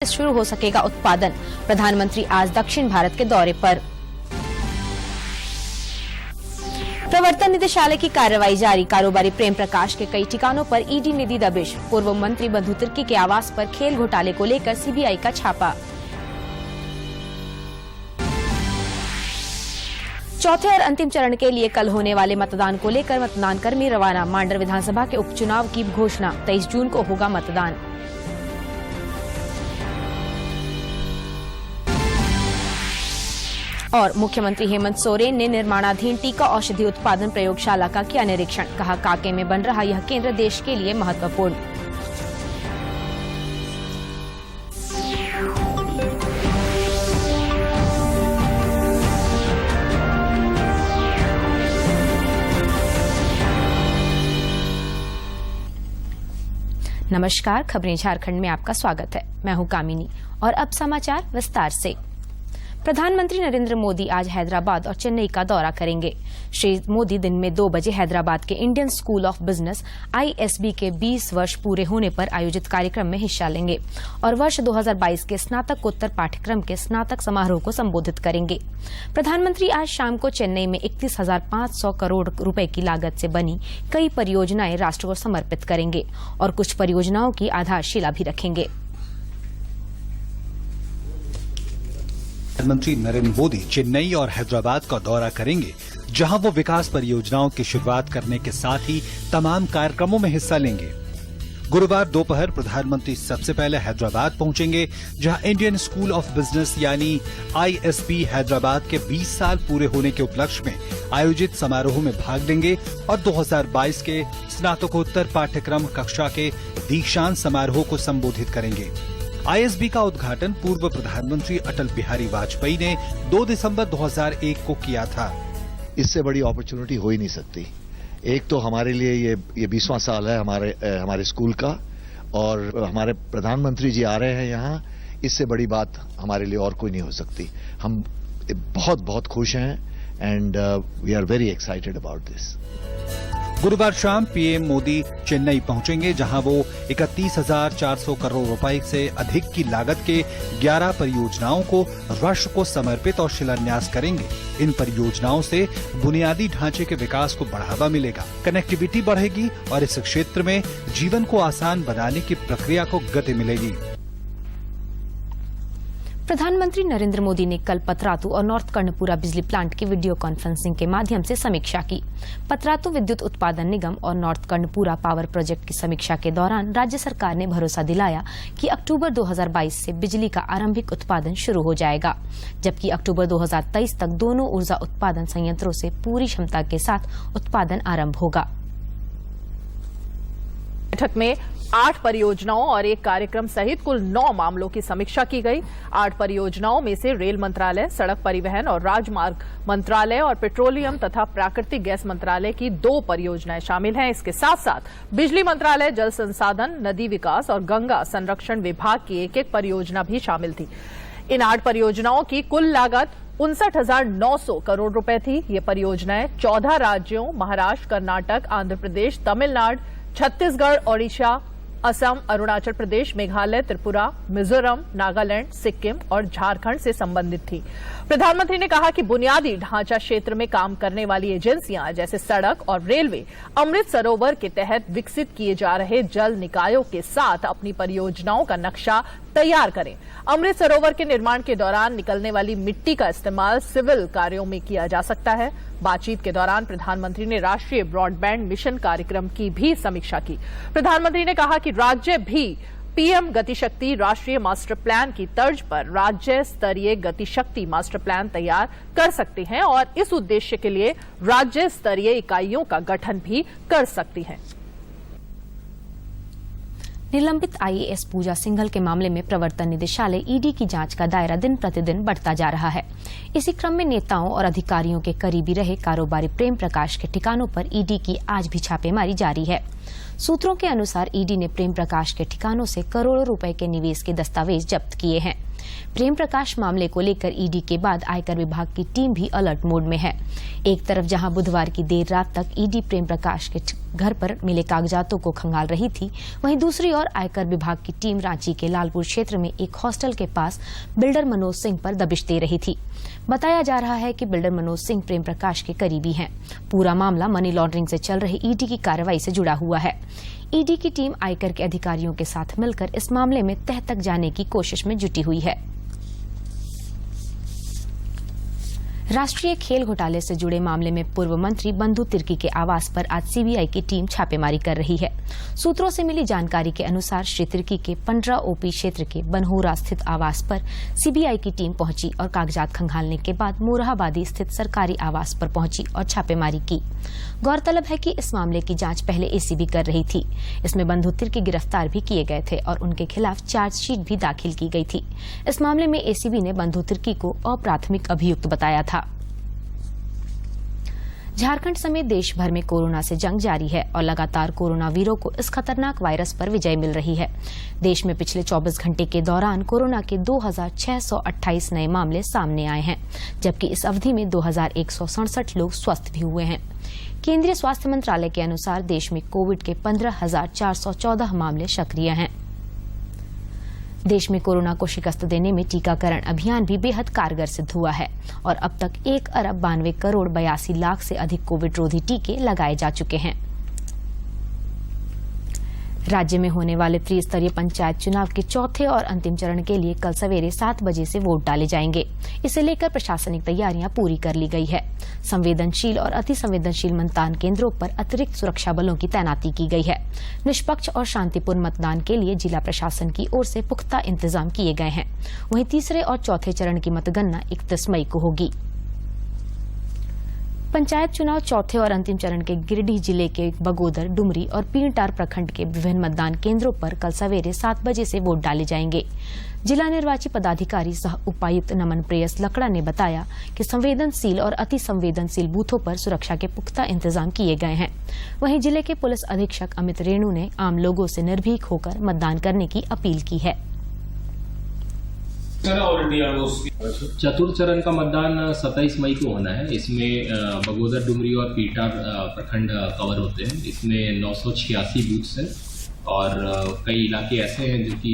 शुरू हो सकेगा उत्पादन। प्रधानमंत्री आज दक्षिण भारत के दौरे पर। प्रवर्तन निदेशालय की कार्रवाई जारी। कारोबारी प्रेम प्रकाश के कई ठिकानों पर ईडी ने दी दबिश। पूर्व मंत्री बंधु तिर्की के आवास पर खेल घोटाले को लेकर सीबीआई का छापा। चौथे और अंतिम चरण के लिए कल होने वाले मतदान को लेकर मतदान कर्मी रवाना। मांडर विधानसभा के उपचुनाव की घोषणा। 23 जून को होगा मतदान। और मुख्यमंत्री हेमंत सोरेन ने निर्माणाधीन टीका औषधि उत्पादन प्रयोगशाला का किया निरीक्षण। कहा, कांके में बन रहा यह केंद्र देश के लिए महत्वपूर्ण। नमस्कार, खबरें झारखंड में आपका स्वागत है। मैं हूं कामिनी और अब समाचार विस्तार से। प्रधानमंत्री नरेंद्र मोदी आज हैदराबाद और चेन्नई का दौरा करेंगे। श्री मोदी दिन में 2 बजे हैदराबाद के Indian school of business ISB के 20 वर्ष पूरे होने पर आयोजित कार्यक्रम में हिस्सा लेंगे और वर्ष 2022 के स्नातकोत्तर पाठ्यक्रम के स्नातक समारोह को संबोधित करेंगे। प्रधानमंत्री आज शाम को चेन्नई में 31,500 करोड़ रुपए की लागत से बनी कई परियोजनाएं राष्ट्र को समर्पित करेंगे और कुछ परियोजनाओं की आधारशिला भी रखेंगे। प्रधानमंत्री नरेंद्र मोदी चेन्नई और हैदराबाद का दौरा करेंगे, जहां वो विकास परियोजनाओं की शुरुआत करने के साथ ही तमाम कार्यक्रमों में हिस्सा लेंगे। गुरुवार दोपहर प्रधानमंत्री सबसे पहले हैदराबाद पहुंचेंगे, जहां इंडियन स्कूल ऑफ बिजनेस यानी ISB हैदराबाद के 20 साल पूरे होने के उपलक्ष्य में आयोजित समारोह में भाग लेंगे और 2022 के स्नातकोत्तर पाठ्यक्रम कक्षा के दीक्षांत समारोह को संबोधित करेंगे। ISB का उद्घाटन पूर्व प्रधानमंत्री अटल बिहारी वाजपेयी ने 2 दिसंबर 2001 को किया था। इससे बड़ी अपॉर्चुनिटी हो ही नहीं सकती। एक तो हमारे लिए ये 20वां साल है हमारे स्कूल का, और हमारे प्रधानमंत्री जी आ रहे हैं यहाँ। इससे बड़ी बात हमारे लिए और कोई नहीं हो सकती। हम बहुत बहुत खुश हैं and we are very excited about this. गुरुवार शाम पीएम मोदी चेन्नई पहुंचेंगे, जहां वो 31,400 करोड़ रुपए से अधिक की लागत के 11 परियोजनाओं को राष्ट्र को समर्पित और शिलान्यास करेंगे। इन परियोजनाओं से बुनियादी ढांचे के विकास को बढ़ावा मिलेगा, कनेक्टिविटी बढ़ेगी और इस क्षेत्र में जीवन को आसान बनाने की प्रक्रिया को गति मिलेगी। प्रधानमंत्री नरेंद्र मोदी ने कल पतरातू और नॉर्थ कर्णपुरा बिजली प्लांट की वीडियो कॉन्फ्रेंसिंग के माध्यम से समीक्षा की। पतरातू विद्युत उत्पादन निगम और नॉर्थ कर्णपुरा पावर प्रोजेक्ट की समीक्षा के दौरान राज्य सरकार ने भरोसा दिलाया कि अक्टूबर 2022 से बिजली का आरंभिक उत्पादन शुरू हो जाएगा, जबकि अक्टूबर 2023 तक दोनों ऊर्जा उत्पादन संयंत्रों से पूरी क्षमता के साथ उत्पादन आरंभ होगा। बैठक में 8 परियोजनाओं और एक कार्यक्रम सहित कुल 9 मामलों की समीक्षा की गई। 8 परियोजनाओं में से रेल मंत्रालय, सड़क परिवहन और राजमार्ग मंत्रालय और पेट्रोलियम तथा प्राकृतिक गैस मंत्रालय की 2 परियोजनाएं शामिल हैं। इसके साथ साथ बिजली मंत्रालय, जल संसाधन, नदी विकास और गंगा संरक्षण विभाग की एक परियोजना भी शामिल थी। इन 8 परियोजनाओं की कुल लागत 59,900 करोड़ रुपए थी। ये परियोजनाएं 14 राज्यों महाराष्ट्र, कर्नाटक, आंध्र प्रदेश, तमिलनाडु, छत्तीसगढ़, ओडिशा, असम, अरुणाचल प्रदेश, मेघालय, त्रिपुरा, मिजोरम, नागालैंड, सिक्किम और झारखंड से संबंधित थी। प्रधानमंत्री ने कहा कि बुनियादी ढांचा क्षेत्र में काम करने वाली एजेंसियां जैसे सड़क और रेलवे अमृत सरोवर के तहत विकसित किए जा रहे जल निकायों के साथ अपनी परियोजनाओं का नक्शा तैयार करें। अमृत सरोवर के निर्माण के दौरान निकलने वाली मिट्टी का इस्तेमाल सिविल कार्यों में किया जा सकता है। बातचीत के दौरान प्रधानमंत्री ने राष्ट्रीय ब्रॉडबैंड मिशन कार्यक्रम की भी समीक्षा की। प्रधानमंत्री ने कहा कि राज्य भी पीएम गतिशक्ति राष्ट्रीय मास्टर प्लान की तर्ज पर राज्य स्तरीय गतिशक्ति मास्टर प्लान तैयार कर सकते हैं और इस उद्देश्य के लिए राज्य स्तरीय इकाइयों का गठन भी कर सकती हैं। निलंबित IAS पूजा सिंघल के मामले में प्रवर्तन निदेशालय ED की जांच का दायरा दिन प्रतिदिन बढ़ता जा रहा है। इसी क्रम में नेताओं और अधिकारियों के करीबी रहे कारोबारी प्रेम प्रकाश के ठिकानों पर ED की आज भी छापेमारी जारी है। सूत्रों के अनुसार ईडी ने प्रेम प्रकाश के ठिकानों से करोड़ों रुपए के निवेश के दस्तावेज जब्त किए हैं। प्रेम प्रकाश मामले को लेकर ईडी के बाद आयकर विभाग की टीम भी अलर्ट मोड में है। एक तरफ जहां बुधवार की देर रात तक ईडी प्रेम प्रकाश के घर पर मिले कागजातों को खंगाल रही थी, वहीं दूसरी ओर आयकर विभाग की टीम रांची के लालपुर क्षेत्र में एक हॉस्टल के पास बिल्डर मनोज सिंह पर दबिश दे रही थी। बताया जा रहा है कि बिल्डर मनोज सिंह प्रेम प्रकाश के करीबी हैं। पूरा मामला मनी लॉन्ड्रिंग से चल रही ईडी की कार्रवाई से जुड़ा हुआ है। ईडी की टीम आयकर के अधिकारियों के साथ मिलकर इस मामले में तह तक जाने की कोशिश में जुटी हुई है। राष्ट्रीय खेल घोटाले से जुड़े मामले में पूर्व मंत्री बंधु तिर्की के आवास पर आज सीबीआई की टीम छापेमारी कर रही है। सूत्रों से मिली जानकारी के अनुसार श्री तिर्की के 15 ओपी क्षेत्र के बनहोरा स्थित आवास पर सीबीआई की टीम पहुंची और कागजात खंगालने के बाद मोरहाबादी स्थित सरकारी आवास पर पहुंची और छापेमारी की। गौरतलब है कि इस मामले की जांच पहले एसीबी कर रही थी। इसमें बंधु तिर्की गिरफ्तार भी किए गए थे और उनके खिलाफ चार्जशीट भी दाखिल की गई थी। इस मामले में एसीबी ने बंधु तिर्की को अप्राथमिक अभियुक्त बताया था। झारखंड समेत देश भर में कोरोना से जंग जारी है और लगातार कोरोना वीरों को इस खतरनाक वायरस पर विजय मिल रही है। देश में पिछले 24 घंटे के दौरान कोरोना के 2628 नए मामले सामने आए हैं, जबकि इस अवधि में 2167 लोग स्वस्थ भी हुए हैं। केंद्रीय स्वास्थ्य मंत्रालय के अनुसार देश में कोविड के 15,414 मामले सक्रिय हैं। देश में कोरोना को शिकस्त देने में टीकाकरण अभियान भी बेहद कारगर सिद्ध हुआ है और अब तक 1 अरब 92 करोड़ 82 लाख से अधिक कोविड रोधी टीके लगाए जा चुके हैं। राज्य में होने वाले त्रिस्तरीय पंचायत चुनाव के चौथे और अंतिम चरण के लिए कल सवेरे 7 बजे से वोट डाले जाएंगे। इसे लेकर प्रशासनिक तैयारियां पूरी कर ली गई है। संवेदनशील और अति संवेदनशील मतदान केंद्रों पर अतिरिक्त सुरक्षा बलों की तैनाती की गई है। निष्पक्ष और शांतिपूर्ण मतदान के लिए जिला प्रशासन की ओर से पुख्ता इंतजाम किए गए हैं। वहीं तीसरे और चौथे चरण की मतगणना 31 मई को होगी। पंचायत चुनाव चौथे और अंतिम चरण के गिरिडीह जिले के बगोदर, डुमरी और पीरटार प्रखंड के विभिन्न मतदान केंद्रों पर कल सवेरे 7 बजे से वोट डाले जाएंगे। जिला निर्वाची पदाधिकारी सह उपायुक्त नमन प्रेयस लकड़ा ने बताया कि संवेदनशील और अति संवेदनशील बूथों पर सुरक्षा के पुख्ता इंतजाम किए गए हैं। वहीं जिले के पुलिस अधीक्षक अमित रेणु ने आम लोगों से निर्भीक होकर मतदान करने की अपील की है। चतुर्थ चरण का मतदान 27 मई को होना है। इसमें बगोदर, डुमरी और पीरटार प्रखंड कवर होते हैं। इसमें 986 बूथ्स हैं और कई इलाके ऐसे हैं जो कि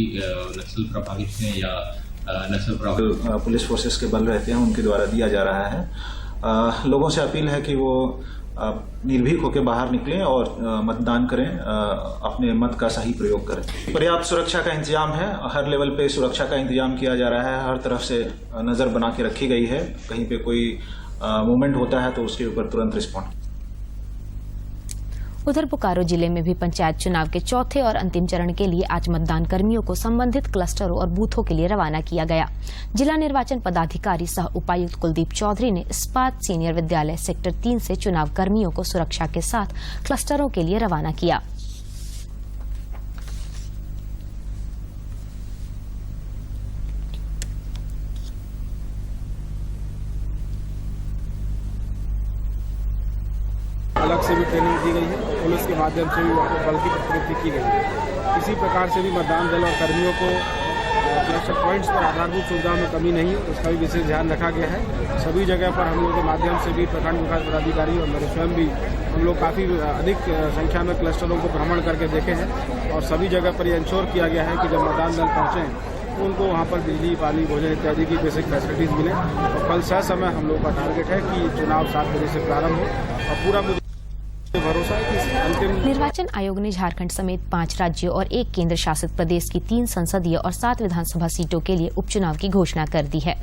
नक्सल प्रभावित हैं या नक्सल प्रभावित पुलिस फोर्सेस के बल रहते हैं, उनके द्वारा दिया जा रहा है। लोगों से अपील है कि वो निर्भीक होकर बाहर निकलें और मतदान करें, अपने मत का सही प्रयोग करें। पर्याप्त सुरक्षा का इंतजाम है, हर लेवल पे सुरक्षा का इंतजाम किया जा रहा है। हर तरफ से नजर बना के रखी गई है। कहीं पे कोई मूवमेंट होता है तो उसके ऊपर तुरंत रिस्पॉन्ड। उधर बोकारो जिले में भी पंचायत चुनाव के चौथे और अंतिम चरण के लिए आज मतदान कर्मियों को संबंधित क्लस्टरों और बूथों के लिए रवाना किया गया। जिला निर्वाचन पदाधिकारी सह उपायुक्त कुलदीप चौधरी ने इस्पात सीनियर विद्यालय सेक्टर 3 से चुनाव कर्मियों को सुरक्षा के साथ क्लस्टरों के लिए रवाना किया। अलग से भी ट्रेनिंग दी गई है। पुलिस के माध्यम से भी बल की प्रतिनियुक्ति की गई है। किसी प्रकार से भी मतदान दल और कर्मियों को चेक पॉइंट्स पर आधारभूत सुविधाओं में कमी नहीं, उसका भी विशेष ध्यान रखा गया है। सभी जगह पर हम लोगों के माध्यम से भी प्रखंड विकास पदाधिकारी और मेरे स्वयं भी हम लोग काफ़ी अधिक संख्या में क्लस्टरों को भ्रमण करके देखे हैं और सभी जगह पर यह इंश्योर किया गया है कि जब मतदान दल पहुँचें तो उनको वहाँ पर बिजली, पानी, भोजन इत्यादि की बेसिक फैसिलिटीज मिले। और कल समय हम लोग का टारगेट है कि चुनाव 7 बजे से प्रारंभ हो और पूरा भरोसा है कि अंतिम। निर्वाचन आयोग ने झारखंड समेत 5 राज्यों और 1 केंद्र शासित प्रदेश की 3 संसदीय और 7 विधानसभा सीटों के लिए उपचुनाव की घोषणा कर दी है।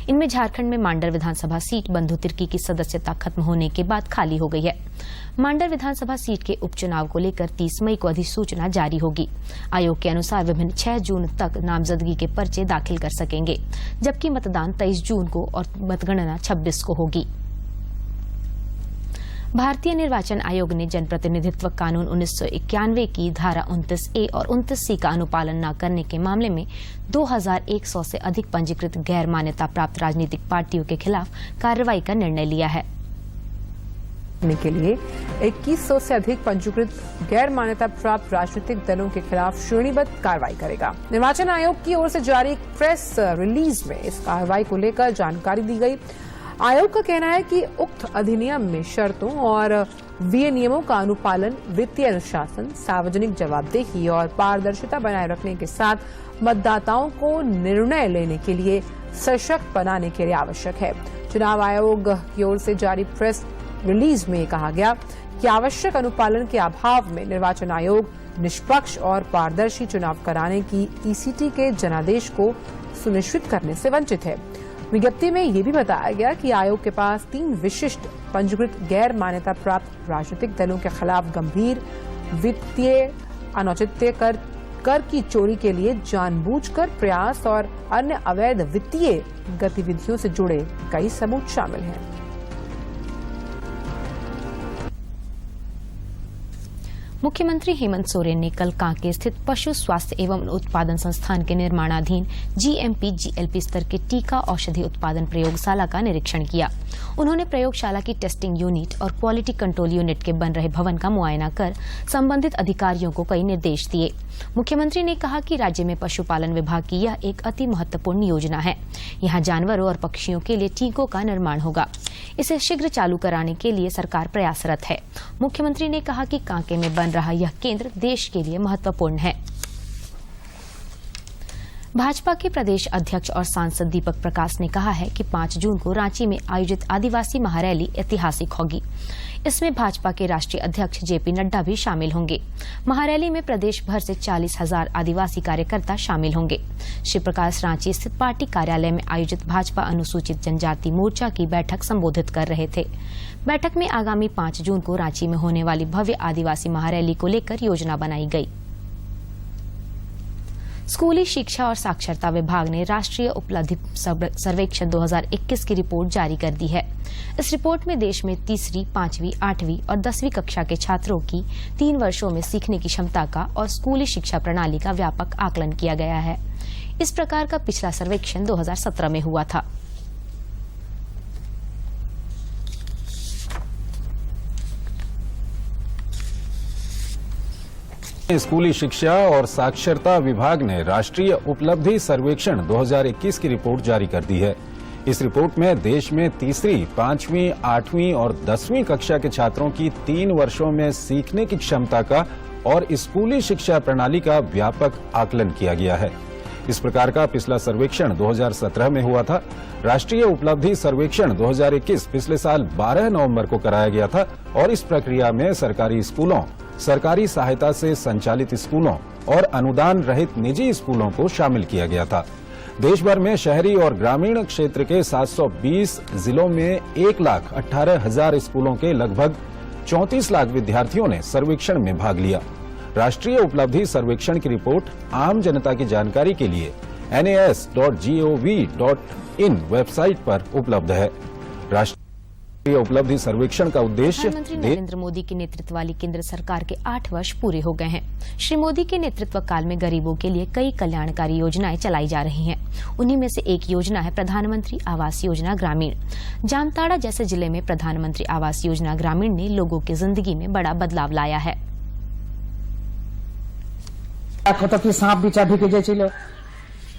इनमें झारखंड में मांडर विधानसभा सीट बंधु तिर्की की सदस्यता खत्म होने के बाद खाली हो गई है। मांडर विधानसभा सीट के उपचुनाव को लेकर 30 मई को अधिसूचना जारी होगी। आयोग के अनुसार विभिन्न 6 जून तक नामजदगी के पर्चे दाखिल कर सकेंगे, जबकि मतदान 23 जून को और मतगणना 26 को होगी। भारतीय निर्वाचन आयोग ने जनप्रतिनिधित्व कानून 1991 की धारा 29A और 29C का अनुपालन न करने के मामले में 2100 से अधिक पंजीकृत गैर मान्यता प्राप्त राजनीतिक पार्टियों के खिलाफ कार्रवाई का निर्णय लिया है। के लिए 2100 से अधिक पंजीकृत गैर मान्यता प्राप्त राजनीतिक दलों के खिलाफ श्रेणीबद्ध कार्रवाई करेगा। निर्वाचन आयोग की ओर से जारी एक प्रेस रिलीज में इस कार्रवाई को लेकर जानकारी दी गई। आयोग का कहना है कि उक्त अधिनियम में शर्तों और विनियमों का अनुपालन, वित्तीय अनुशासन, सार्वजनिक जवाबदेही और पारदर्शिता बनाए रखने के साथ मतदाताओं को निर्णय लेने के लिए सशक्त बनाने के लिए आवश्यक है। चुनाव आयोग की ओर से जारी प्रेस रिलीज में कहा गया कि आवश्यक अनुपालन के अभाव में निर्वाचन आयोग निष्पक्ष और पारदर्शी चुनाव कराने की ईसीटी के जनादेश को सुनिश्चित करने से वंचित है। विज्ञप्ति में ये भी बताया गया कि आयोग के पास 3 विशिष्ट पंजीकृत गैर मान्यता प्राप्त राजनीतिक दलों के खिलाफ गंभीर वित्तीय अनौचित्य कर की चोरी के लिए जानबूझकर प्रयास और अन्य अवैध वित्तीय गतिविधियों से जुड़े कई सबूत शामिल हैं। मुख्यमंत्री हेमंत सोरेन ने कल कांके स्थित पशु स्वास्थ्य एवं उत्पादन संस्थान के निर्माणाधीन जीएमपी जीएलपी स्तर के टीका औषधि उत्पादन प्रयोगशाला का निरीक्षण किया। उन्होंने प्रयोगशाला की टेस्टिंग यूनिट और क्वालिटी कंट्रोल यूनिट के बन रहे भवन का मुआयना कर संबंधित अधिकारियों को कई निर्देश दिए। मुख्यमंत्री ने कहा कि राज्य में पशुपालन विभाग की यह एक अति महत्वपूर्ण योजना है। यहाँ जानवरों और पक्षियों के लिए टीकों का निर्माण होगा। इसे शीघ्र चालू कराने के लिए सरकार प्रयासरत है। मुख्यमंत्री ने कहा कि कांके में बन रहा यह केंद्र देश के लिए महत्वपूर्ण है। भाजपा के प्रदेश अध्यक्ष और सांसद दीपक प्रकाश ने कहा है कि 5 जून को रांची में आयोजित आदिवासी महारैली ऐतिहासिक होगी। इसमें भाजपा के राष्ट्रीय अध्यक्ष जेपी नड्डा भी शामिल होंगे। महारैली में प्रदेश भर से 40,000 आदिवासी कार्यकर्ता शामिल होंगे। श्री प्रकाश रांची स्थित पार्टी कार्यालय में आयोजित भाजपा अनुसूचित जनजाति मोर्चा की बैठक संबोधित कर रहे थे। बैठक में आगामी 5 जून को रांची में होने वाली भव्य आदिवासी महारैली को लेकर योजना बनाई गई। स्कूली शिक्षा और साक्षरता विभाग ने राष्ट्रीय उपलब्धि सर्वेक्षण 2021 की रिपोर्ट जारी कर दी है। इस रिपोर्ट में देश में 3री, 5वीं, 8वीं और 10वीं कक्षा के छात्रों की 3 वर्षों में सीखने की क्षमता का और स्कूली शिक्षा प्रणाली का व्यापक आकलन किया गया है। इस प्रकार का पिछला सर्वेक्षण 2017 में हुआ था। स्कूली शिक्षा और साक्षरता विभाग ने राष्ट्रीय उपलब्धि सर्वेक्षण 2021 की रिपोर्ट जारी कर दी है। इस रिपोर्ट में देश में 3री, 5वीं, 8वीं और 10वीं कक्षा के छात्रों की 3 वर्षों में सीखने की क्षमता का और स्कूली शिक्षा प्रणाली का व्यापक आकलन किया गया है। इस प्रकार का पिछला सर्वेक्षण 2017 में हुआ था। राष्ट्रीय उपलब्धि सर्वेक्षण 2021 पिछले साल 12 नवंबर को कराया गया था और इस प्रक्रिया में सरकारी स्कूलों, सरकारी सहायता से संचालित स्कूलों और अनुदान रहित निजी स्कूलों को शामिल किया गया था। देश भर में शहरी और ग्रामीण क्षेत्र के 720 जिलों में 1,18,000 स्कूलों के लगभग 34 लाख विद्यार्थियों ने सर्वेक्षण में भाग लिया। राष्ट्रीय उपलब्धि सर्वेक्षण की रिपोर्ट आम जनता की जानकारी के लिए nas.gov.in वेबसाइट पर उपलब्ध है। राष्ट्रीय उपलब्धि सर्वेक्षण का उद्देश्य प्रधानमंत्री नरेंद्र मोदी के नेतृत्व वाली केंद्र सरकार के 8 वर्ष पूरे हो गए हैं। श्री मोदी के नेतृत्व काल में गरीबों के लिए कई कल्याणकारी योजनाएं चलाई जा रही हैं। उन्हीं में से एक योजना है प्रधानमंत्री आवास योजना ग्रामीण। जामताड़ा जैसे जिले में प्रधानमंत्री आवास योजना ग्रामीण ने लोगों की जिंदगी में बड़ा बदलाव लाया है। কত কি সাপ বিচা ঢুকে গেছিল,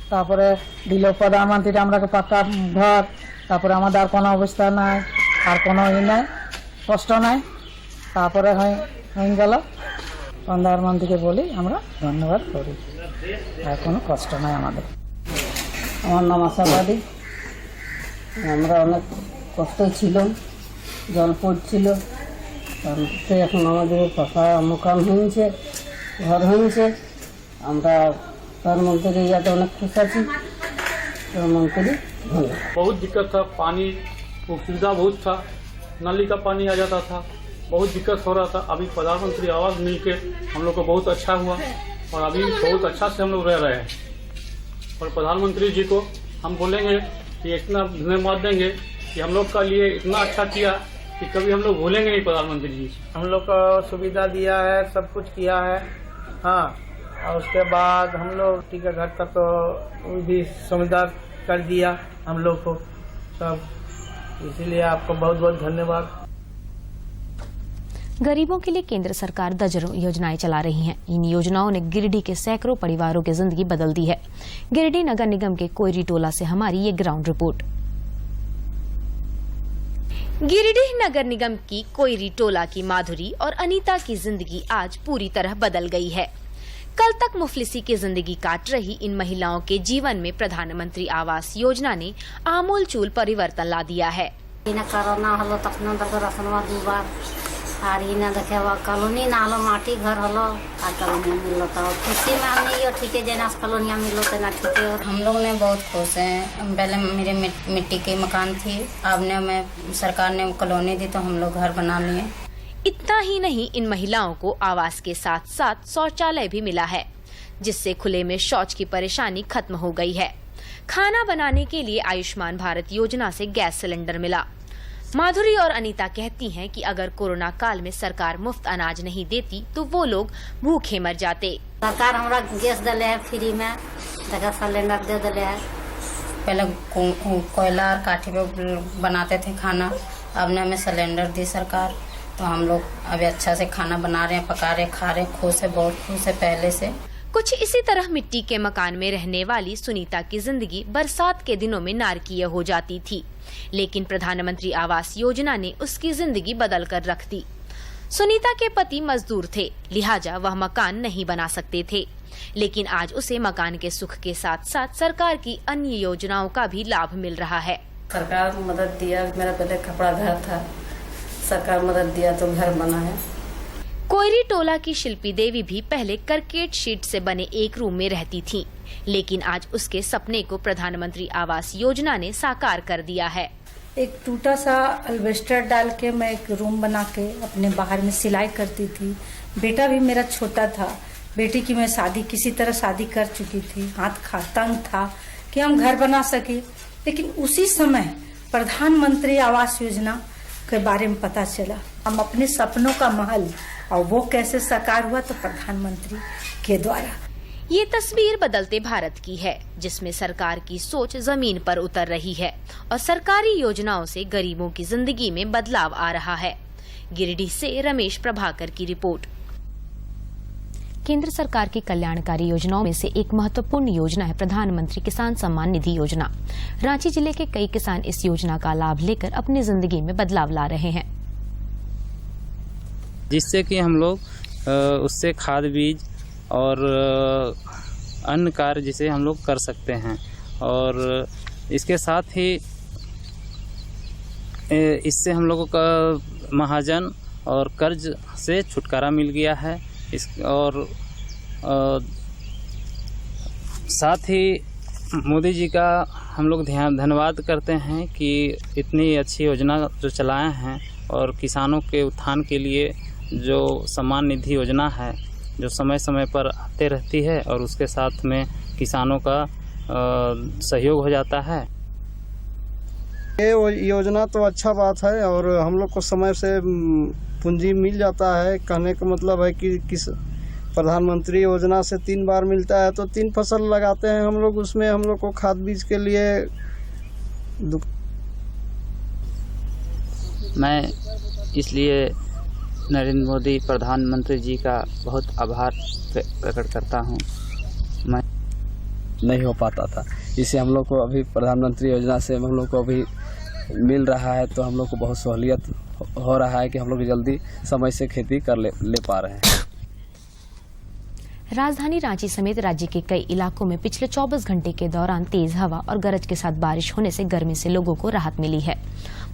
তারপরে দিল প্রধানমন্ত্রী আমরা পাকা ঘর, তারপরে আমাদের আর কোনো অবস্থা নাই, আর কোনো নাই, কষ্ট নাই, তারপরে হয়ে গেল। প্রধানমন্ত্রীকে বলি আমরা ধন্যবাদ করি, আর কোনো কষ্ট নাই আমাদের। আমার নাম আশাবাদী। আমরা অনেক কষ্ট ছিল, জল পড়ছিল, এখন আমাদের পাকা মকান হয়েছে, ঘর হয়েছে। আমরা प्रधानमंत्री याद अनेक खुश आছি। प्रधानमंत्री बहुत दिक्कत था, पानी को सुविधा बहुत था, नाली का पानी आ जाता था, बहुत दिक्कत हो रहा था। अभी प्रधानमंत्री आवास मिलके हम लोग को बहुत अच्छा हुआ और अभी बहुत अच्छा से हम लोग रह रहे हैं। और प्रधानमंत्री जी को हम बोलेंगे कि इतना धन्यवाद देंगे कि हम लोग का लिए इतना अच्छा किया कि कभी हम लोग भूलेंगे नहीं प्रधानमंत्री जी। हम लोग को सुविधा दिया है, सब कुछ किया है। हाँ, और उसके बाद हम लोग टीका घर का तो भी सुविधा कर दिया हम लोग को सब, इसीलिए आपको बहुत बहुत धन्यवाद। गरीबों के लिए केंद्र सरकार दर्जनों योजनाएं चला रही है। इन योजनाओं ने गिरिडीह के सैकड़ों परिवारों की जिंदगी बदल दी है। गिरिडीह नगर निगम के कोयरी टोला से हमारी ये ग्राउंड रिपोर्ट। गिरिडीह नगर निगम की कोयरी टोला की माधुरी और अनीता की जिंदगी आज पूरी तरह बदल गई है। कल तक मुफलिसी की जिंदगी काट रही इन महिलाओं के जीवन में प्रधानमंत्री आवास योजना ने आमूलचूल परिवर्तन ला दिया है। कोरोना हलो तखन राशनवा 2 बार आर देखेवा कॉलोनी ना हलो माटी घर हलो आ कॉलोनी मिलो तो खुशी में हमने ये ठीक है जना कॉलोनिया मिलो तो ना ठीक है। हम लोग ने बहुत खुश हैं। पहले मेरे मिट्टी के मकान थी, अब ने मैं सरकार ने कॉलोनी दी तो हम लोग घर बना लिए। इतना ही नहीं, इन महिलाओं को आवास के साथ साथ शौचालय भी मिला है, जिससे खुले में शौच की परेशानी खत्म हो गई है। खाना बनाने के लिए आयुष्मान भारत योजना से गैस सिलेंडर मिला। माधुरी और अनीता कहती हैं कि अगर कोरोना काल में सरकार मुफ्त अनाज नहीं देती तो वो लोग भूखे मर जाते। सरकार हमरा गैस दिले है फ्री में, जगह सिलेंडर दे दिले है। पहले कोयला और काठी पे बनाते थे खाना, अब ने हमें सिलेंडर दी सरकार, तो हम लोग अभी अच्छा से खाना बना रहे हैं, पका रहे, खा रहे, खुश है, बहुत खुश है पहले से। कुछ इसी तरह मिट्टी के मकान में रहने वाली सुनीता की जिंदगी बरसात के दिनों में नारकीय हो जाती थी, लेकिन प्रधानमंत्री आवास योजना ने उसकी जिंदगी बदल कर रख दी। सुनीता के पति मजदूर थे, लिहाजा वह मकान नहीं बना सकते थे, लेकिन आज उसे मकान के सुख के साथ साथ सरकार की अन्य योजनाओं का भी लाभ मिल रहा है। सरकार मदद दिया, मेरा पहले कपड़ा घर था, सरकार मदद दिया तो घर बना है। कोयरी टोला की शिल्पी देवी भी पहले करकेट शीट से बने एक रूम में रहती थी, लेकिन आज उसके सपने को प्रधानमंत्री आवास योजना ने साकार कर दिया है। एक टूटा सा अल्वेस्टर डाल के मैं एक रूम बना के अपने बाहर में सिलाई करती थी। बेटा भी मेरा छोटा था, बेटी की मैं शादी किसी तरह शादी कर चुकी थी, हाथ तंग था कि हम घर बना सके। लेकिन उसी समय प्रधानमंत्री आवास योजना के बारे में पता चला। हम अपने सपनों का महल, और वो कैसे साकार हुआ तो प्रधानमंत्री के द्वारा। ये तस्वीर बदलते भारत की है, जिसमें सरकार की सोच जमीन पर उतर रही है और सरकारी योजनाओं से गरीबों की जिंदगी में बदलाव आ रहा है। गिरिडीह से रमेश प्रभाकर की रिपोर्ट। केंद्र सरकार की कल्याणकारी योजनाओं में से एक महत्वपूर्ण योजना है प्रधानमंत्री किसान सम्मान निधि योजना। रांची जिले के कई किसान इस योजना का लाभ लेकर अपनी जिंदगी में बदलाव ला रहे हैं, जिससे कि हम लोग उससे खाद बीज और अन्य कार्य जिसे हम लोग कर सकते हैं। और इसके साथ ही इससे हम लोगों का महाजन और कर्ज से छुटकारा मिल गया है। और साथ ही मोदी जी का हम लोग धन्यवाद करते हैं कि इतनी अच्छी योजना जो चलाए हैं, और किसानों के उत्थान के लिए जो सम्मान निधि योजना है जो समय समय पर आते रहती है, और उसके साथ में किसानों का सहयोग हो जाता है। ये योजना तो अच्छा बात है, और हम लोग को समय से पूंजी मिल जाता है। कहने का मतलब है कि किस प्रधानमंत्री योजना से 3 बार मिलता है, तो 3 फसल लगाते हैं हम लोग, उसमें हम लोग को खाद बीज के लिए मैं इसलिए नरेंद्र मोदी प्रधानमंत्री जी का बहुत आभार प्रकट करता हूं। मैं नहीं हो पाता था, इसे हम लोग को अभी प्रधानमंत्री योजना से हम लोग को अभी मिल रहा है, तो हम लोग को बहुत सहूलियत हो रहा है कि हम लोग जल्दी समय से खेती कर ले पा रहे हैं। राजधानी रांची समेत राज्य के कई इलाकों में पिछले 24 घंटे के दौरान तेज हवा और गरज के साथ बारिश होने से गर्मी से लोगों को राहत मिली है।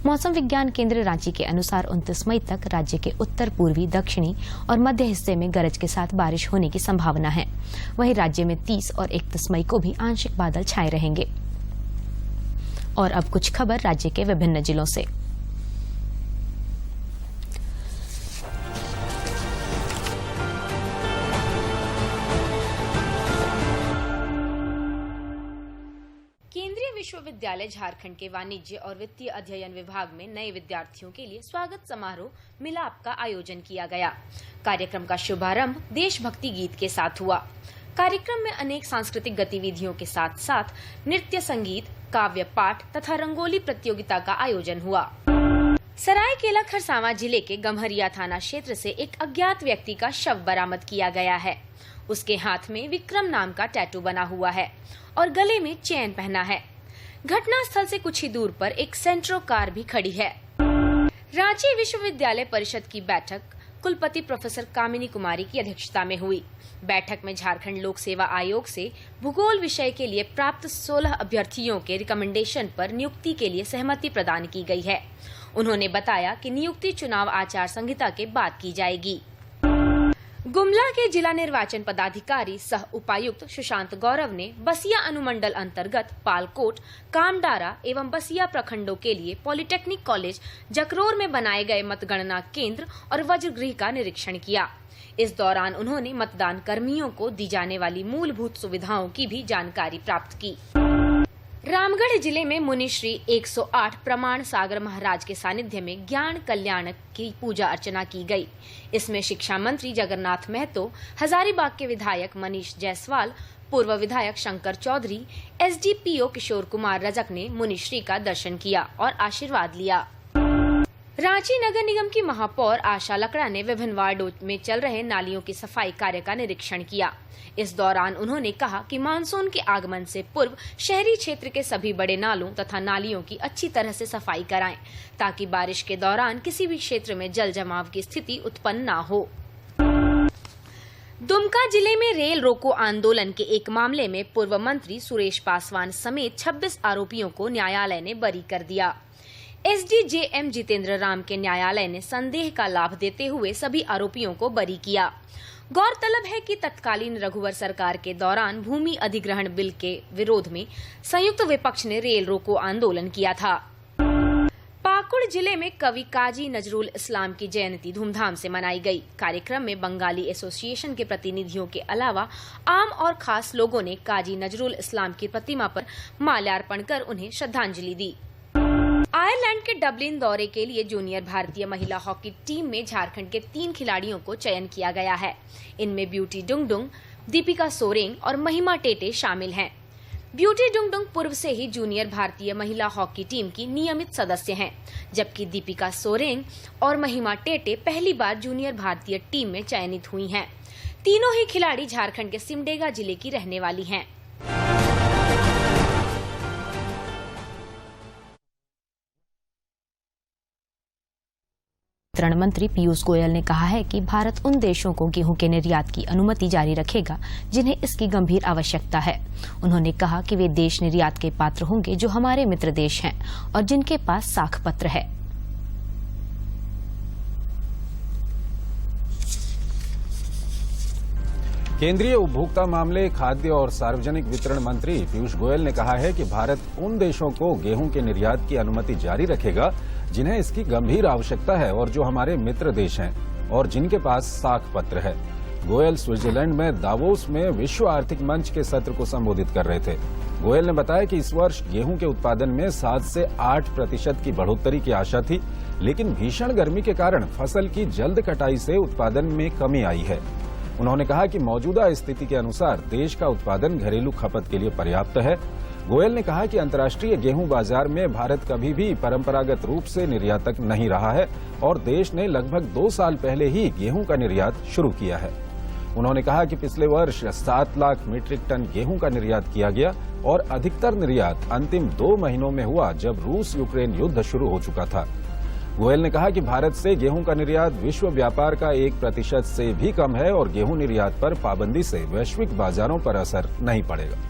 मौसम विज्ञान केंद्र रांची के अनुसार 29 मई तक राज्य के उत्तर पूर्वी, दक्षिणी और मध्य हिस्से में गरज के साथ बारिश होने की संभावना है। वहीं राज्य में 30 और 31 मई को भी आंशिक बादल छाए रहेंगे। और अब कुछ खबर राज्य के विभिन्न जिलों से। केंद्रीय विश्वविद्यालय झारखंड के वाणिज्य और वित्तीय अध्ययन विभाग में नए विद्यार्थियों के लिए स्वागत समारोह मिलाप का आयोजन किया गया। कार्यक्रम का शुभारंभ देशभक्ति गीत के साथ हुआ। कार्यक्रम में अनेक सांस्कृतिक गतिविधियों के साथ साथ नृत्य, संगीत, काव्य पाठ तथा रंगोली प्रतियोगिता का आयोजन हुआ। सरायकेला खरसावां जिले के गम्हरिया थाना क्षेत्र से एक अज्ञात व्यक्ति का शव बरामद किया गया है। उसके हाथ में विक्रम नाम का टैटू बना हुआ है और गले में चेन पहना है। घटना स्थल से कुछ ही दूर पर एक सेंट्रो कार भी खड़ी है। रांची विश्वविद्यालय परिषद की बैठक कुलपति प्रोफेसर कामिनी कुमारी की अध्यक्षता में हुई। बैठक में झारखंड लोक सेवा आयोग से भूगोल विषय के लिए प्राप्त 16 अभ्यर्थियों के रिकमेंडेशन पर नियुक्ति के लिए सहमति प्रदान की गई है। उन्होंने बताया कि नियुक्ति चुनाव आचार संहिता के बाद की जाएगी। गुमला के जिला निर्वाचन पदाधिकारी सह उपायुक्त सुशांत गौरव ने बसिया अनुमंडल अंतर्गत पालकोट, कामडारा एवं बसिया प्रखंडों के लिए पॉलिटेक्निक कॉलेज जकरोर में बनाए गए मतगणना केंद्र और वजगृह का निरीक्षण किया। इस दौरान उन्होंने मतदान कर्मियों को दी जाने वाली मूलभूत सुविधाओं की भी जानकारी प्राप्त की। रामगढ़ जिले में मुनिश्री 108 प्रमाण सागर महाराज के सानिध्य में ज्ञान कल्याण की पूजा अर्चना की गई। इसमें शिक्षा मंत्री जगन्नाथ महतो, हजारीबाग के विधायक मनीष जायसवाल, पूर्व विधायक शंकर चौधरी, एसडीपीओ किशोर कुमार रजक ने मुनिश्री का दर्शन किया और आशीर्वाद लिया। रांची नगर निगम की महापौर आशा लकड़ा ने विभिन्न वार्डों में चल रहे नालियों की सफाई कार्य का निरीक्षण किया। इस दौरान उन्होंने कहा कि मानसून के आगमन से पूर्व शहरी क्षेत्र के सभी बड़े नालों तथा नालियों की अच्छी तरह से सफाई कराएं, ताकि बारिश के दौरान किसी भी क्षेत्र में जल जमाव की स्थिति उत्पन्न न हो। दुमका जिले में रेल रोको आंदोलन के एक मामले में पूर्व मंत्री सुरेश पासवान समेत 26 आरोपियों को न्यायालय ने बरी कर दिया। एसडीजेएम जितेंद्र राम के न्यायालय ने संदेह का लाभ देते हुए सभी आरोपियों को बरी किया। गौरतलब है कि तत्कालीन रघुवर सरकार के दौरान भूमि अधिग्रहण बिल के विरोध में संयुक्त विपक्ष ने रेल रोको आंदोलन किया था। पाकुड़ जिले में कवि काजी नजरुल इस्लाम की जयंती धूमधाम से मनाई गई। कार्यक्रम में बंगाली एसोसिएशन के प्रतिनिधियों के अलावा आम और खास लोगों ने काजी नजरुल इस्लाम की प्रतिमा पर माल्यार्पण कर उन्हें श्रद्धांजलि दी। आयरलैंड के डबलिन दौरे के लिए जूनियर भारतीय महिला हॉकी टीम में झारखंड के 3 खिलाड़ियों को चयन किया गया है। इनमें ब्यूटी डुंगडुंग, दीपिका सोरेंग और महिमा टेटे शामिल हैं। ब्यूटी डुंगडुंग पूर्व से ही जूनियर भारतीय महिला हॉकी टीम की नियमित सदस्य हैं, जबकि दीपिका सोरेंग और महिमा टेटे पहली बार जूनियर भारतीय टीम में चयनित हुई हैं। तीनों ही खिलाड़ी झारखंड के सिमडेगा जिले की रहने वाली हैं। वितरण मंत्री पीयूष गोयल ने कहा है कि भारत उन देशों को गेहूं के निर्यात की अनुमति जारी रखेगा जिन्हें इसकी गंभीर आवश्यकता है। उन्होंने कहा कि वे देश निर्यात के पात्र होंगे जो हमारे मित्र देश हैं और जिनके पास साख पत्र है। केंद्रीय उपभोक्ता मामले, खाद्य और सार्वजनिक वितरण मंत्री पीयूष गोयल ने कहा है कि भारत उन देशों को गेहूं के निर्यात की अनुमति जारी रखेगा जिन्हें इसकी गंभीर आवश्यकता है और जो हमारे मित्र देश हैं और जिनके पास साख पत्र है। गोयल स्विट्जरलैंड में दावोस में विश्व आर्थिक मंच के सत्र को संबोधित कर रहे थे। गोयल ने बताया कि इस वर्ष गेहूं के उत्पादन में 7 से 8% की बढ़ोतरी की आशा थी, लेकिन भीषण गर्मी के कारण फसल की जल्द कटाई से उत्पादन में कमी आई है। उन्होंने कहा कि मौजूदा स्थिति के अनुसार देश का उत्पादन घरेलू खपत के लिए पर्याप्त है। गोयल ने कहा कि अंतर्राष्ट्रीय गेहूं बाजार में भारत कभी भी परंपरागत रूप से निर्यातक नहीं रहा है और देश ने लगभग 2 साल पहले ही गेहूं का निर्यात शुरू किया है। उन्होंने कहा कि पिछले वर्ष 7 लाख मीट्रिक टन गेहूं का निर्यात किया गया और अधिकतर निर्यात अंतिम 2 महीनों में हुआ जब रूस यूक्रेन युद्ध शुरू हो चुका था। गोयल ने कहा कि भारत से गेहूं का निर्यात विश्व व्यापार का 1% से भी कम है और गेहूं निर्यात पर पाबंदी से वैश्विक बाजारों पर असर नहीं पड़ेगा।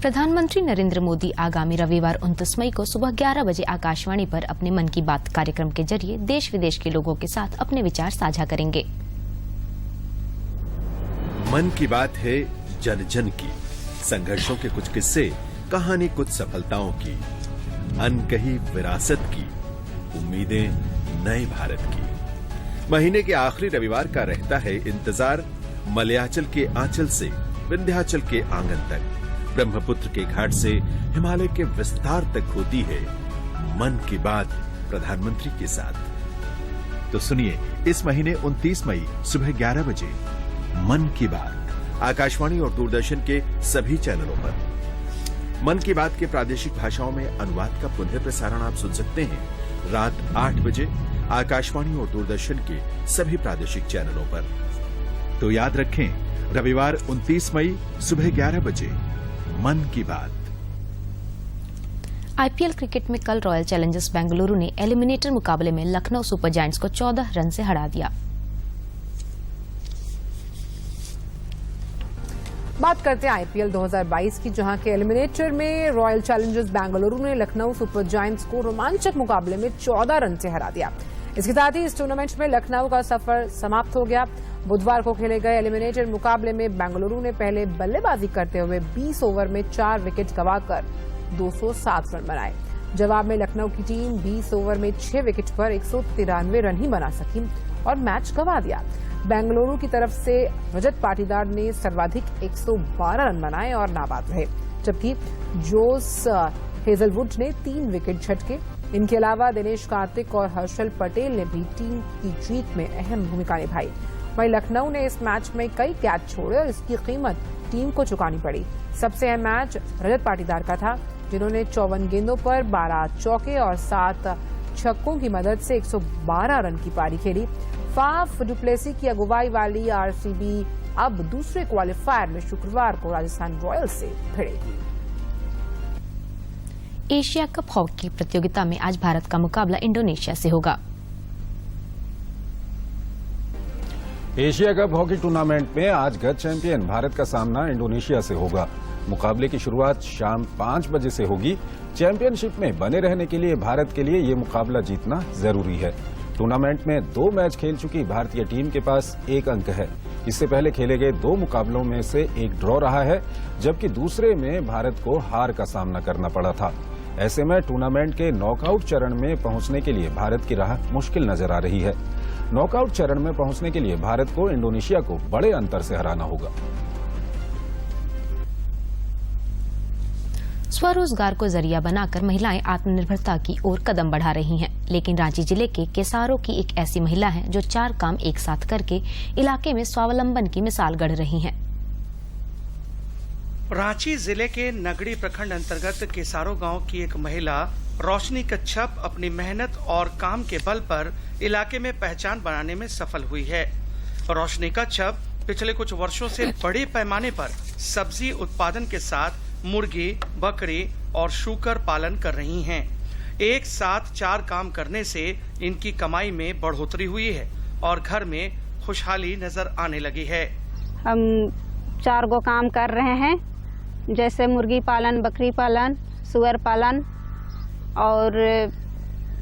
प्रधानमंत्री नरेंद्र मोदी आगामी रविवार 29 मई को सुबह 11 बजे आकाशवाणी पर अपने मन की बात कार्यक्रम के जरिए देश विदेश के लोगों के साथ अपने विचार साझा करेंगे। मन की बात है जन जन की, संघर्षों के कुछ किस्से, कहानी कुछ सफलताओं की, अनकही विरासत की, उम्मीदें नए भारत की। महीने के आखिरी रविवार का रहता है इंतजार मलयाचल के आंचल से विंध्याचल के आंगन तक, ब्रह्मपुत्र के घाट से हिमालय के विस्तार तक होती है मन की बात प्रधानमंत्री के साथ। तो सुनिए इस महीने 29 मई सुबह 11 बजे मन की बात आकाशवाणी और दूरदर्शन के सभी चैनलों पर। मन की बात के प्रादेशिक भाषाओं में अनुवाद का पुनः प्रसारण आप सुन सकते हैं रात 8 बजे आकाशवाणी और दूरदर्शन के सभी प्रादेशिक चैनलों पर। तो याद रखें, रविवार 29 मई सुबह 11 बजे मन की बात। आईपीएल क्रिकेट में कल रॉयल चैलेंजर्स बेंगलुरु ने एलिमिनेटर मुकाबले में लखनऊ सुपर जायंट्स को 14 रन से हरा दिया। बात करते हैं आईपीएल 2022 की, जहां के एलिमिनेटर में रॉयल चैलेंजर्स बेंगलुरु ने लखनऊ सुपर जायंट्स को रोमांचक मुकाबले में 14 रन से हरा दिया। इसके साथ ही इस टूर्नामेंट में लखनऊ का सफर समाप्त हो गया। बुधवार को खेले गए एलिमिनेटर मुकाबले में बेंगलुरु ने पहले बल्लेबाजी करते हुए 20 ओवर में 4 विकेट गंवाकर 207 रन बनाए। जवाब में लखनऊ की टीम 20 ओवर में 6 विकेट पर 193 रन ही बना सकी और मैच गंवा दिया। बेंगलुरु की तरफ से रजत पाटीदार ने सर्वाधिक 112 रन बनाए और नाबाद रहे, जबकि जोस हेजलवुड ने 3 विकेट झटके। इनके अलावा दिनेश कार्तिक और हर्षल पटेल ने भी टीम की जीत में अहम भूमिका निभाई। वहीं लखनऊ ने इस मैच में कई कैच छोड़े और इसकी कीमत टीम को चुकानी पड़ी। सबसे अहम मैच रजत पाटीदार का था, जिन्होंने 54 गेंदों पर 12 चौके और 7 छक्कों की मदद से 112 रन की पारी खेली। फाफ डुप्लेसी की अगुवाई वाली आरसीबी अब दूसरे क्वालिफायर में शुक्रवार को राजस्थान रॉयल्स से भिड़ेगी। एशिया कप हॉकी प्रतियोगिता में आज भारत का मुकाबला इंडोनेशिया से होगा। एशिया कप हॉकी टूर्नामेंट में आज गत चैंपियन भारत का सामना इंडोनेशिया से होगा। मुकाबले की शुरुआत शाम 5 बजे से होगी। चैंपियनशिप में बने रहने के लिए भारत के लिए ये मुकाबला जीतना जरूरी है। टूर्नामेंट में 2 मैच खेल चुकी भारतीय टीम के पास 1 अंक है। इससे पहले खेले गए 2 मुकाबलों में से 1 ड्रॉ रहा है, जबकि दूसरे में भारत को हार का सामना करना पड़ा था। ऐसे में टूर्नामेंट के नॉकआउट चरण में पहुंचने के लिए भारत की राह मुश्किल नजर आ रही है। नॉकआउट चरण में पहुंचने के लिए भारत को इंडोनेशिया को बड़े अंतर से हराना होगा। स्वरोजगार को जरिया बनाकर महिलाएं आत्मनिर्भरता की ओर कदम बढ़ा रही हैं, लेकिन रांची जिले के केसारो की एक ऐसी महिला है जो 4 काम एक साथ करके इलाके में स्वावलंबन की मिसाल गढ़ रही हैं। रांची जिले के नगड़ी प्रखंड अंतर्गत केसारो गांव की एक महिला रोशनी कच्छप अपनी मेहनत और काम के बल पर इलाके में पहचान बनाने में सफल हुई है। रोशनी कच्छप पिछले कुछ वर्षों से बड़े पैमाने पर सब्जी उत्पादन के साथ मुर्गी, बकरी और शूकर पालन कर रही हैं। एक साथ 4 काम करने से इनकी कमाई में बढ़ोतरी हुई है और घर में खुशहाली नजर आने लगी है। हम 4 गो काम कर रहे हैं, जैसे मुर्गी पालन, बकरी पालन, सुअर पालन और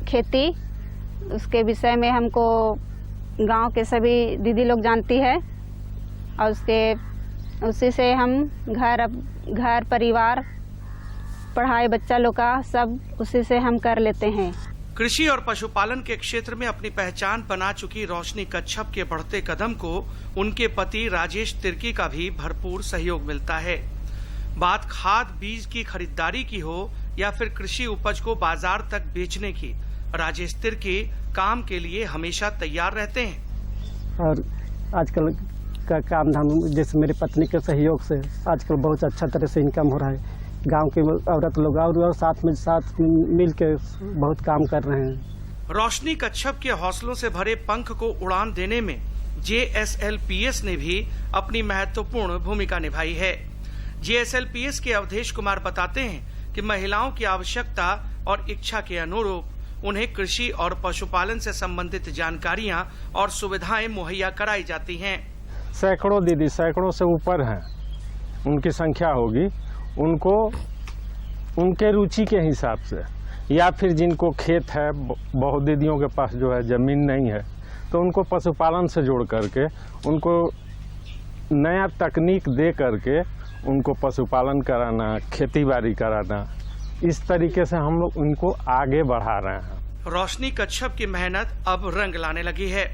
खेती। उसके विषय में हमको गांव के सभी दीदी लोग जानती है और उसी से हम घर परिवार, पढ़ाई बच्चा लोग का सब उसी से हम कर लेते हैं। कृषि और पशुपालन के क्षेत्र में अपनी पहचान बना चुकी रोशनी कच्छप के बढ़ते कदम को उनके पति राजेश तिर्की का भी भरपूर सहयोग मिलता है। बात खाद बीज की खरीदारी की हो या फिर कृषि उपज को बाजार तक बेचने की, राजेश तिर्की काम के लिए हमेशा तैयार रहते हैं। और आजकल का काम धाम जैसे मेरी पत्नी के सहयोग से आजकल बहुत अच्छा तरह से इनकम हो रहा है। गांव की औरत लोग और साथ मिल के बहुत काम कर रहे हैं। रोशनी कच्छप के हौसलों से भरे पंख को उड़ान देने में JSLPS ने भी अपनी महत्वपूर्ण भूमिका निभाई है। JSLPS के अवधेश कुमार बताते हैं कि महिलाओं की आवश्यकता और इच्छा के अनुरूप उन्हें कृषि और पशुपालन से संबंधित जानकारियां और सुविधाएं मुहैया कराई जाती हैं। सैकड़ों दीदी, सैकड़ों से ऊपर हैं, उनकी संख्या होगी। उनको उनके रुचि के हिसाब से या फिर जिनको खेत है, बहुत दीदियों के पास जो है जमीन नहीं है, तो उनको पशुपालन से जोड़ करके उनको नया तकनीक दे करके उनको पशुपालन कराना, खेती बाड़ी कराना, इस तरीके से हम लोग उनको आगे बढ़ा रहे हैं। रोशनी कच्छप की मेहनत अब रंग लाने लगी है।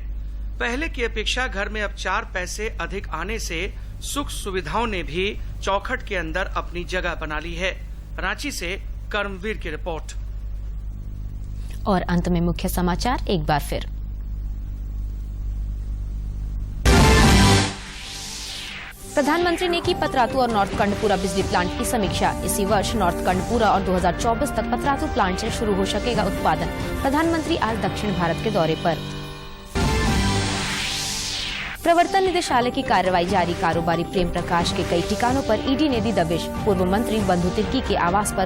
पहले की अपेक्षा घर में अब 4 पैसे अधिक आने से सुख सुविधाओं ने भी चौखट के अंदर अपनी जगह बना ली है। रांची से कर्मवीर की रिपोर्ट। और अंत में मुख्य समाचार एक बार फिर। प्रधानमंत्री ने की पतरातू और नॉर्थ कर्णपुरा बिजली प्लांट की समीक्षा। इसी वर्ष नॉर्थ कर्णपुरा और 2024 तक पतरातू प्लांट से शुरू हो सकेगा उत्पादन। प्रधानमंत्री आज दक्षिण भारत के दौरे पर। प्रवर्तन निदेशालय की कार्रवाई जारी। कारोबारी प्रेम प्रकाश के कई ठिकानों पर ईडी ने दी दबिश। पूर्व मंत्री बंधु तिर्की के आवास पर